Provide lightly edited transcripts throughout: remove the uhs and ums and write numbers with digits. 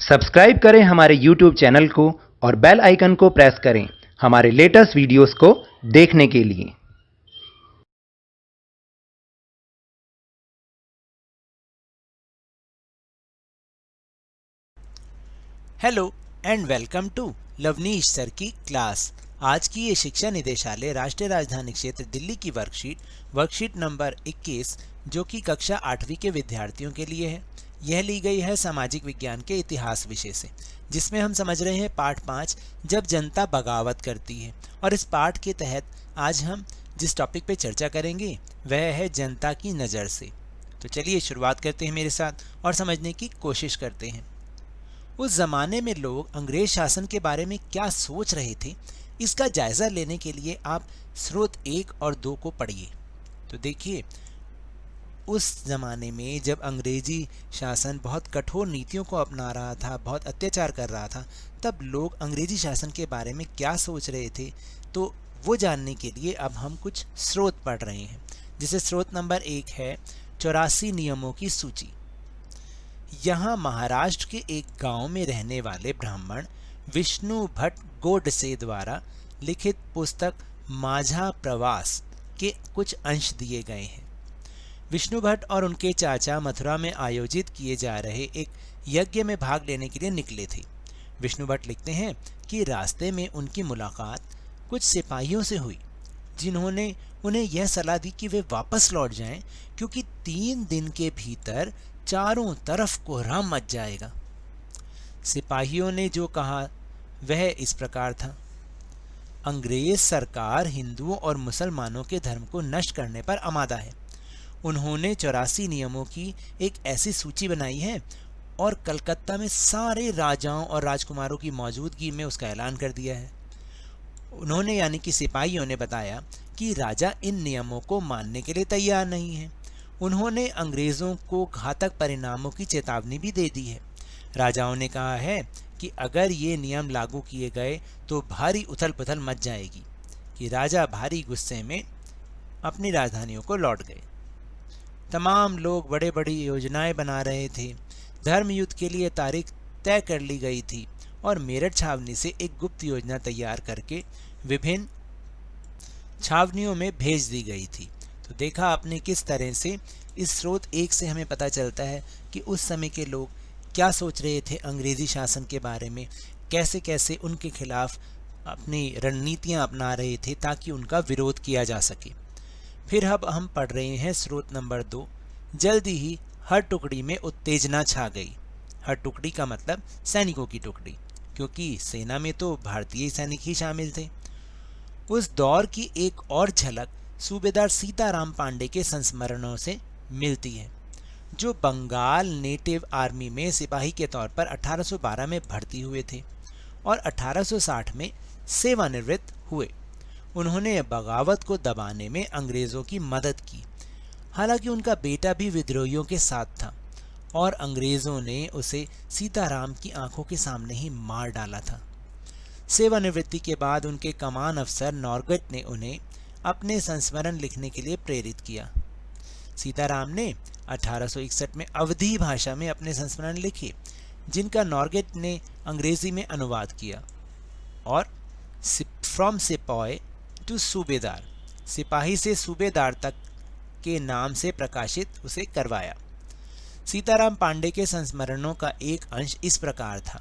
Subscribe करें हमारे YouTube channel को और बेल आइकन को प्रेस करें हमारे लेटेस्ट वीडियोस को देखने के लिए। Hello and welcome to Lavneesh sir की क्लास। आज की ये शिक्षा निदेशालय राष्ट्रीय राजधानी क्षेत्र दिल्ली की वर्कशीट नंबर 21 जो कि कक्षा 8वीं के विद्यार्थियों के लिए है। यह ली गई है सामाजिक विज्ञान के इतिहास विषय से, जिसमें हम समझ रहे हैं पाठ 5 जब जनता बगावत करती है। और इस पाठ के तहत आज हम जिस टॉपिक पे चर्चा करेंगे वह है जनता की नज़र से। तो चलिए शुरुआत करते हैं मेरे साथ और समझने की कोशिश करते हैं। उस जमाने में लोग अंग्रेज शासन के बारे में क्या सोच रहे थे, इसका जायजा लेने के लिए आप स्रोत 1 और 2 को पढ़िए। तो देखिए, उस जमाने में जब अंग्रेजी शासन बहुत कठोर नीतियों को अपना रहा था, बहुत अत्याचार कर रहा था, तब लोग अंग्रेजी शासन के बारे में क्या सोच रहे थे, तो वो जानने के लिए अब हम कुछ स्रोत पढ़ रहे हैं। जिसे स्रोत नंबर 1 है 84 नियमों की सूची। यहाँ महाराष्ट्र के एक गांव में रहने वाले ब्राह्मण विष्णु भट्ट गोडसे द्वारा लिखित पुस्तक माझा प्रवास के कुछ अंश दिए गए हैं। विष्णु भट्ट और उनके चाचा मथुरा में आयोजित किए जा रहे एक यज्ञ में भाग लेने के लिए निकले थे। विष्णु भट्ट लिखते हैं कि रास्ते में उनकी मुलाकात कुछ सिपाहियों से हुई, जिन्होंने उन्हें यह सलाह दी कि वे वापस लौट जाएं, क्योंकि 3 दिन के भीतर चारों तरफ कोहराम मच जाएगा। सिपाहियों ने जो कहा वह इस प्रकार था: अंग्रेज सरकार हिंदुओं और मुसलमानों के धर्म को नष्ट करने पर आमादा है। उन्होंने 84 नियमों की एक ऐसी सूची बनाई है और कलकत्ता में सारे राजाओं और राजकुमारों की मौजूदगी में उसका ऐलान कर दिया है। उन्होंने यानी कि सिपाहियों ने बताया कि राजा इन नियमों को मानने के लिए तैयार नहीं है। उन्होंने अंग्रेज़ों को घातक परिणामों की चेतावनी भी दे दी है। राजाओं ने कहा है कि अगर ये नियम लागू किए गए तो भारी उथल पुथल मच जाएगी, कि राजा भारी गुस्से में अपनी राजधानियों को लौट गए। तमाम लोग बड़े बड़ी योजनाएं बना रहे थे। धर्म युद्ध के लिए तारीख तय कर ली गई थी और मेरठ छावनी से एक गुप्त योजना तैयार करके विभिन्न छावनियों में भेज दी गई थी। तो देखा आपने किस तरह से इस स्रोत 1 से हमें पता चलता है कि उस समय के लोग क्या सोच रहे थे अंग्रेजी शासन के बारे में, कैसे कैसे उनके खिलाफ अपनी रणनीतियां अपना रहे थे ताकि उनका विरोध किया जा सके। फिर अब हम पढ़ रहे हैं स्रोत नंबर 2। जल्दी ही हर टुकड़ी में उत्तेजना छा गई। हर टुकड़ी का मतलब सैनिकों की टुकड़ी, क्योंकि सेना में तो भारतीय सैनिक ही शामिल थे। उस दौर की एक और झलक सूबेदार सीताराम पांडे के संस्मरणों से मिलती है, जो बंगाल नेटिव आर्मी में सिपाही के तौर पर 1812 में भर्ती हुए थे और 1860 में सेवानिवृत्त हुए। उन्होंने बगावत को दबाने में अंग्रेज़ों की मदद की। हालांकि उनका बेटा भी विद्रोहियों के साथ था और अंग्रेज़ों ने उसे सीताराम की आंखों के सामने ही मार डाला था। सेवानिवृत्ति के बाद उनके कमान अफसर नॉर्गेट ने उन्हें अपने संस्मरण लिखने के लिए प्रेरित किया। सीताराम ने 1861 में अवधी भाषा में अपने संस्मरण लिखे, जिनका नॉर्गेट ने अंग्रेजी में अनुवाद किया और फ्रॉम सिपाही टू सूबेदार, सिपाही से सूबेदार तक के नाम से प्रकाशित उसे करवाया। सीताराम पांडे के संस्मरणों का एक अंश इस प्रकार था: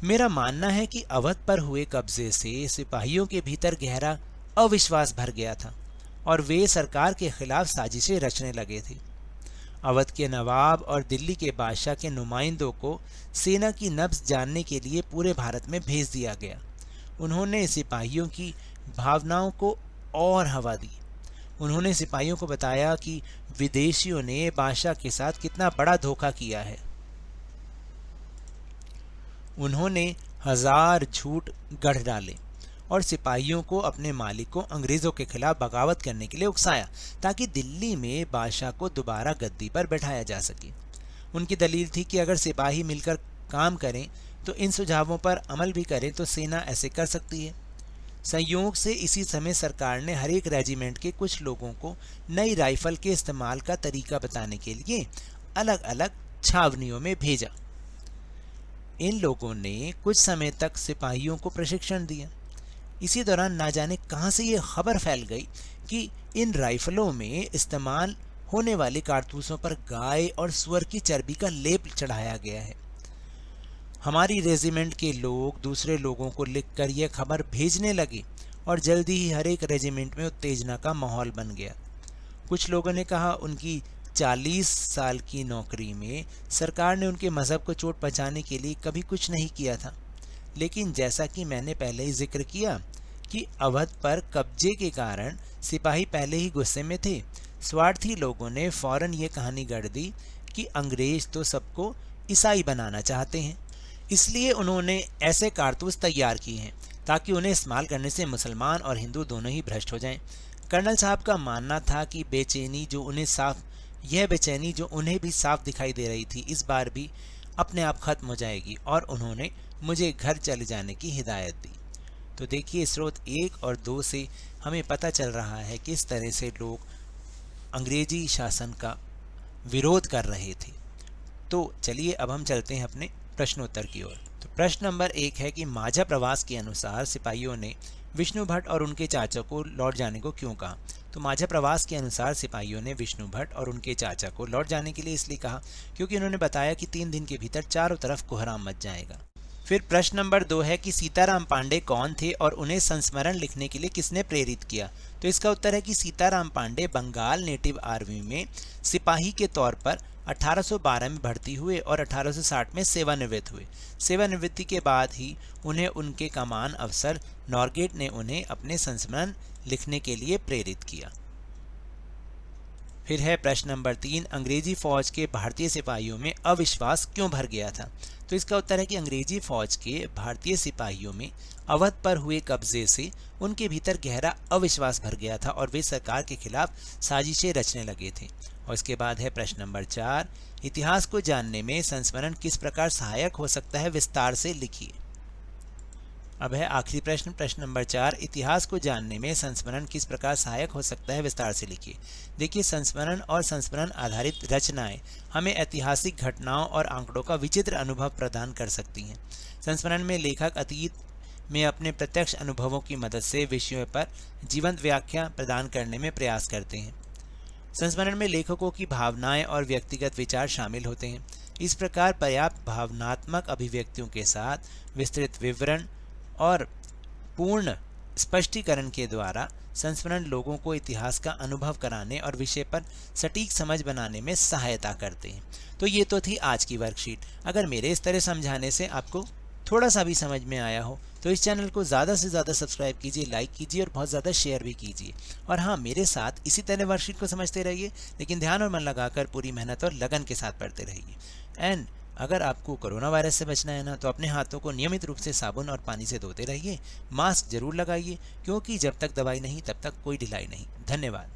मेरा मानना है कि अवध पर हुए कब्जे से सिपाहियों के भीतर गहरा अविश्वास भर गया था और वे सरकार के खिलाफ साजिशें रचने लगे थे। अवध के नवाब और दिल्ली के बादशाह के नुमाइंदों को सेना की नब्ज जानने के लिए पूरे भारत में भेज दिया गया। उन्होंने सिपाहियों की भावनाओं को और हवा दी। उन्होंने सिपाहियों को बताया कि विदेशियों ने बादशाह के साथ कितना बड़ा धोखा किया है। उन्होंने 1000 झूठ गढ़ डाले और सिपाहियों को अपने मालिक को अंग्रेज़ों के खिलाफ बगावत करने के लिए उकसाया, ताकि दिल्ली में बादशाह को दोबारा गद्दी पर बैठाया जा सके। उनकी दलील थी कि अगर सिपाही मिलकर काम करें तो इन सुझावों पर अमल भी करें तो सेना ऐसे कर सकती है। संयोग से इसी समय सरकार ने हर एक रेजिमेंट के कुछ लोगों को नई राइफल के इस्तेमाल का तरीका बताने के लिए अलग अलग छावनियों में भेजा। इन लोगों ने कुछ समय तक सिपाहियों को प्रशिक्षण दिया। इसी दौरान ना जाने कहां से ये खबर फैल गई कि इन राइफलों में इस्तेमाल होने वाले कारतूसों पर गाय और सुअर की चर्बी का लेप चढ़ाया गया है। हमारी रेजिमेंट के लोग दूसरे लोगों को लिखकर यह खबर भेजने लगे और जल्दी ही हर एक रेजिमेंट में उत्तेजना का माहौल बन गया। कुछ लोगों ने कहा उनकी 40 साल की नौकरी में सरकार ने उनके मज़हब को चोट पहुंचाने के लिए कभी कुछ नहीं किया था। लेकिन जैसा कि मैंने पहले ही जिक्र किया कि अवध पर कब्जे के कारण सिपाही पहले ही गुस्से में थे, स्वार्थी लोगों ने फौरन ये कहानी गढ़ दी कि अंग्रेज तो सबको ईसाई बनाना चाहते हैं, इसलिए उन्होंने ऐसे कारतूस तैयार किए हैं ताकि उन्हें इस्तेमाल करने से मुसलमान और हिंदू दोनों ही भ्रष्ट हो जाएं। कर्नल साहब का मानना था कि बेचैनी जो उन्हें भी साफ दिखाई दे रही थी इस बार भी अपने आप खत्म हो जाएगी और उन्होंने मुझे घर चले जाने की हिदायत दी। तो देखिए, स्रोत 1 और 2 से हमें पता चल रहा है कि इस तरह से लोग अंग्रेजी शासन का विरोध कर रहे थे। तो चलिए अब हम चलते हैं अपने प्रश्नोत्तर की ओर। तो प्रश्न नंबर 1 है कि माझा प्रवास के अनुसार सिपाहियों ने विष्णु भट्ट और उनके चाचा को लौट जाने को क्यों कहा? तो माझा प्रवास के अनुसार सिपाहियों ने विष्णु भट्ट और उनके चाचा को लौट जाने के लिए इसलिए कहा क्योंकि उन्होंने बताया कि 3 दिन के भीतर चारों तरफ कोहराम मच जाएगा। फिर प्रश्न नंबर 2 है कि सीताराम पांडे कौन थे और उन्हें संस्मरण लिखने के लिए किसने प्रेरित किया? तो इसका उत्तर है कि सीताराम पांडे बंगाल नेटिव आर्मी में सिपाही के तौर पर 1812 में भर्ती हुए और 1860 में सेवानिवृत्त हुए। सेवानिवृत्ति के बाद ही उन्हें उनके कमान अफसर नॉरगेट ने उन्हें अपने संस्मरण लिखने के लिए प्रेरित किया। फिर है प्रश्न नंबर 3, अंग्रेजी फौज के भारतीय सिपाहियों में अविश्वास क्यों भर गया था? तो इसका उत्तर है कि अंग्रेजी फौज के भारतीय सिपाहियों में अवध पर हुए कब्जे से उनके भीतर गहरा अविश्वास भर गया था और वे सरकार के खिलाफ साजिशें रचने लगे थे। और इसके बाद है प्रश्न नंबर 4, इतिहास को जानने में संस्मरण किस प्रकार सहायक हो सकता है, विस्तार से लिखिए। अब है आखिरी प्रश्न, प्रश्न नंबर 4, इतिहास को जानने में संस्मरण किस प्रकार सहायक हो सकता है, विस्तार से लिखिए। देखिए, संस्मरण और संस्मरण आधारित रचनाएं हमें ऐतिहासिक घटनाओं और आंकड़ों का विचित्र अनुभव प्रदान कर सकती हैं। संस्मरण में लेखक अतीत में अपने प्रत्यक्ष अनुभवों की मदद से विषयों पर जीवंत व्याख्या प्रदान करने में प्रयास करते हैं। संस्मरण में लेखकों की भावनाएं और व्यक्तिगत विचार शामिल होते हैं। इस प्रकार पर्याप्त भावनात्मक अभिव्यक्तियों के साथ विस्तृत विवरण और पूर्ण स्पष्टीकरण के द्वारा संस्मरण लोगों को इतिहास का अनुभव कराने और विषय पर सटीक समझ बनाने में सहायता करते हैं। तो ये तो थी आज की वर्कशीट। अगर मेरे इस तरह समझाने से आपको थोड़ा सा भी समझ में आया हो तो इस चैनल को ज़्यादा से ज़्यादा सब्सक्राइब कीजिए, लाइक कीजिए और बहुत ज़्यादा शेयर भी कीजिए। और हाँ, मेरे साथ इसी तरह वर्कशीट को समझते रहिए, लेकिन ध्यान और मन लगाकर पूरी मेहनत और लगन के साथ पढ़ते रहिए। एंड अगर आपको कोरोना वायरस से बचना है ना, तो अपने हाथों को नियमित रूप से साबुन और पानी से धोते रहिए। मास्क जरूर लगाइए, क्योंकि जब तक दवाई नहीं तब तक कोई ढिलाई नहीं। धन्यवाद।